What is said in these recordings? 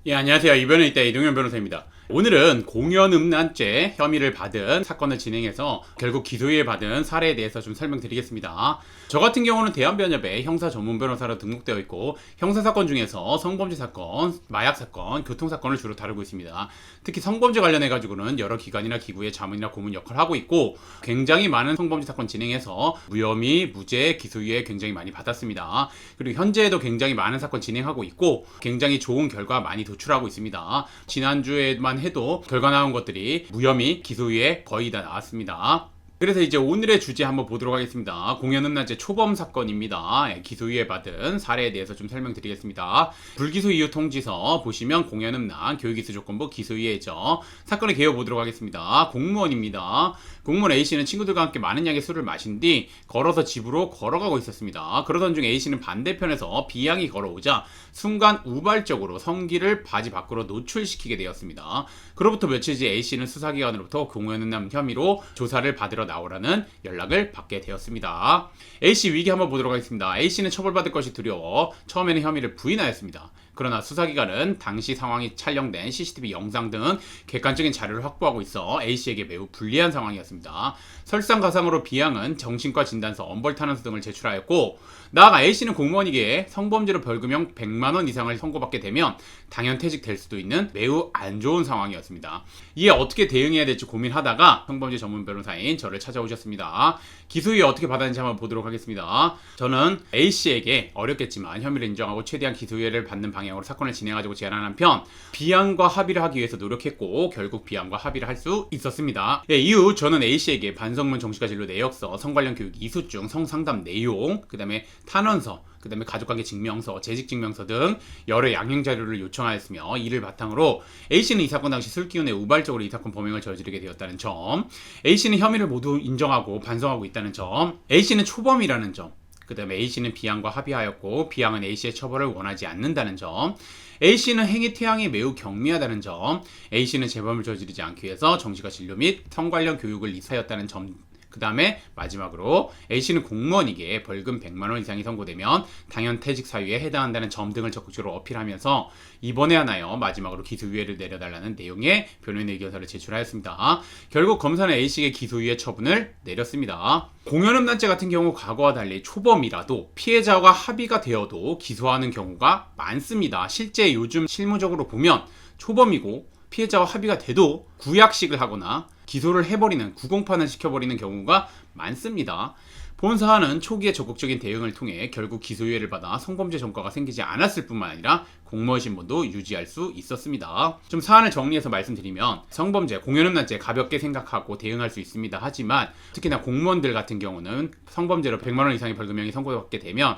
예, 안녕하세요. 이번에 이따 이동현 변호사입니다. 오늘은 공연음란죄 혐의를 받은 사건을 진행해서 결국 기소유예 받은 사례에 대해서 좀 설명드리겠습니다. 저 같은 경우는 대한변협에 형사 전문 변호사로 등록되어 있고 형사사건 중에서 성범죄 사건, 마약 사건, 교통사건을 주로 다루고 있습니다. 특히 성범죄 관련해 가지고는 여러 기관이나 기구의 자문이나 고문 역할을 하고 있고 굉장히 많은 성범죄 사건 진행해서 무혐의, 무죄, 기소유예 굉장히 많이 받았습니다. 그리고 현재에도 굉장히 많은 사건 진행하고 있고 굉장히 좋은 결과 많이 도출하고 있습니다. 지난주에만 해도 결과 나온 것들이 무혐의, 기소유예 거의 다 나왔습니다. 그래서 이제 오늘의 주제 한번 보도록 하겠습니다. 공연음란죄 초범 사건입니다. 기소유예 받은 사례에 대해서 좀 설명드리겠습니다. 불기소 이유 통지서 보시면 공연음란 교육이수조건부 기소유예죠. 사건의 개요 보도록 하겠습니다. 공무원입니다. 공무원 A씨는 친구들과 함께 많은 양의 술을 마신 뒤 걸어서 집으로 걸어가고 있었습니다. 그러던 중 A씨는 반대편에서 B양이 걸어오자 순간 우발적으로 성기를 바지 밖으로 노출시키게 되었습니다. 그로부터 며칠 뒤 A씨는 수사기관으로부터 공연음란 혐의로 조사를 받으러 나오라는 연락을 받게 되었습니다. A씨 위기 한번 보도록 하겠습니다. A씨는 처벌받을 것이 두려워 처음에는 혐의를 부인하였습니다. 그러나 수사기관은 당시 상황이 촬영된 CCTV 영상 등 객관적인 자료를 확보하고 있어 A씨에게 매우 불리한 상황이었습니다. 설상가상으로 B양은 정신과 진단서, 엄벌탄원서 등을 제출하였고 나아가 A씨는 공무원에게 성범죄로 벌금형 100만원 이상을 선고받게 되면 당연퇴직될 수도 있는 매우 안 좋은 상황이었습니다. 이에 어떻게 대응해야 될지 고민하다가 성범죄 전문 변호사인 저를 찾아오셨습니다. 기소유예 어떻게 받았는지 한번 보도록 하겠습니다. 저는 A씨에게 어렵겠지만 혐의를 인정하고 최대한 기소유예를 받는 방향으로 사건을 진행하자고 제안한 한편 B양과 합의를 하기 위해서 노력했고 결국 B양과 합의를 할 수 있었습니다. 이후 저는 A씨에게 반성문 정시과 진로 내역서, 성관련 교육 이수증, 성상담 내용, 그 다음에 탄원서, 그 다음에 가족관계 증명서, 재직증명서 등 여러 양형 자료를 요청하였으며 이를 바탕으로 A씨는 이 사건 당시 술 기운에 우발적으로 이 사건 범행을 저지르게 되었다는 점, A씨는 혐의를 모두 인정하고 반성하고 있다는 점, A씨는 초범이라는 점, 그 다음에 A씨는 B양과 합의하였고 B양은 A씨의 처벌을 원하지 않는다는 점, A씨는 행위 태양이 매우 경미하다는 점, A씨는 재범을 저지르지 않기 위해서 정시과 진료 및 성관련 교육을 이사였다는 점, 그 다음에 마지막으로 A씨는 공무원에게 벌금 100만원 이상이 선고되면 당연퇴직 사유에 해당한다는 점 등을 적극적으로 어필하면서 이번에 하나요 마지막으로 기소유예를 내려달라는 내용의 변호인 의견서를 제출하였습니다. 결국 검사는 A씨에게 기소유예 처분을 내렸습니다. 공연음란죄 같은 경우 과거와 달리 초범이라도 피해자와 합의가 되어도 기소하는 경우가 많습니다. 실제 요즘 실무적으로 보면 초범이고 피해자와 합의가 돼도 구약식을 하거나 기소를 해버리는, 구공판을 시켜버리는 경우가 많습니다. 본 사안은 초기에 적극적인 대응을 통해 결국 기소유예를 받아 성범죄 전과가 생기지 않았을 뿐만 아니라 공무원 신분도 유지할 수 있었습니다. 좀 사안을 정리해서 말씀드리면 성범죄, 공연음란죄 가볍게 생각하고 대응할 수 있습니다. 하지만 특히나 공무원들 같은 경우는 성범죄로 100만원 이상의 벌금형이 선고받게 되면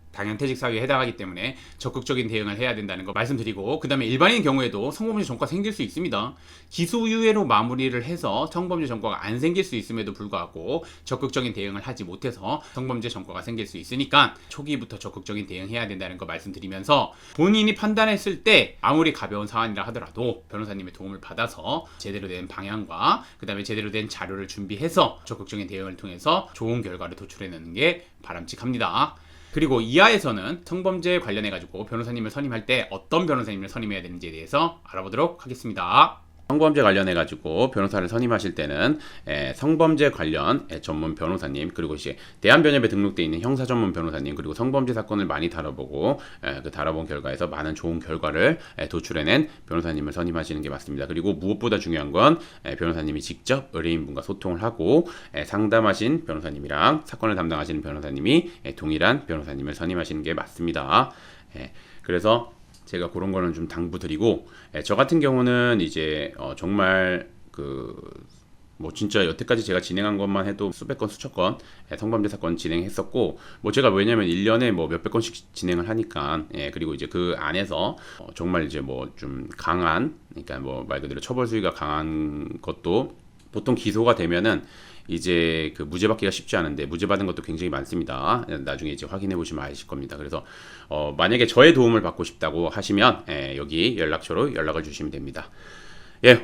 당연퇴직 사유에 해당하기 때문에 적극적인 대응을 해야 된다는 거 말씀드리고, 그 다음에 일반인 경우에도 성범죄 전과가 생길 수 있습니다. 기소유예로 마무리를 해서 성범죄 전과가 안 생길 수 있음에도 불구하고 적극적인 대응을 하지 못해서 성범죄 전과가 생길 수 있으니까 초기부터 적극적인 대응해야 된다는 거 말씀드리면서 본인이 판단했을 때 아무리 가벼운 사안이라 하더라도 변호사님의 도움을 받아서 제대로 된 방향과 그 다음에 제대로 된 자료를 준비해서 적극적인 대응을 통해서 좋은 결과를 도출해내는 게 바람직합니다. 그리고 이하에서는 성범죄에 관련해가지고 변호사님을 선임할 때 어떤 변호사님을 선임해야 되는지에 대해서 알아보도록 하겠습니다. 성범죄 관련해가지고 변호사를 선임하실 때는 성범죄 관련 전문 변호사님, 그리고 이제 대한변협에 등록되어 있는 형사 전문 변호사님, 그리고 성범죄 사건을 많이 다뤄보고 그 다뤄본 결과에서 많은 좋은 결과를 도출해낸 변호사님을 선임하시는 게 맞습니다. 그리고 무엇보다 중요한 건 변호사님이 직접 의뢰인분과 소통을 하고 상담하신 변호사님이랑 사건을 담당하시는 변호사님이 동일한 변호사님을 선임하시는 게 맞습니다. 그래서 제가 그런 거는 좀 당부드리고, 저 같은 경우는 이제 정말 뭐 진짜 여태까지 제가 진행한 것만 해도 수백 건 수천 건 성범죄 사건 진행했었고, 뭐 제가 왜냐면 1년에 뭐 몇백 건씩 진행을 하니까, 그리고 이제 그 안에서 정말 이제 뭐 좀 강한, 그러니까 뭐 말 그대로 처벌 수위가 강한 것도 보통 기소가 되면은 이제 그 무죄 받기가 쉽지 않은데 무죄 받은 것도 굉장히 많습니다. 나중에 이제 확인해 보시면 아실 겁니다. 그래서 만약에 저의 도움을 받고 싶다고 하시면 여기 연락처로 연락을 주시면 됩니다.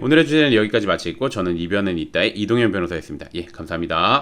오늘의 주제는 여기까지 마치겠고, 저는 이변은 이따의 이동현 변호사였습니다. 감사합니다.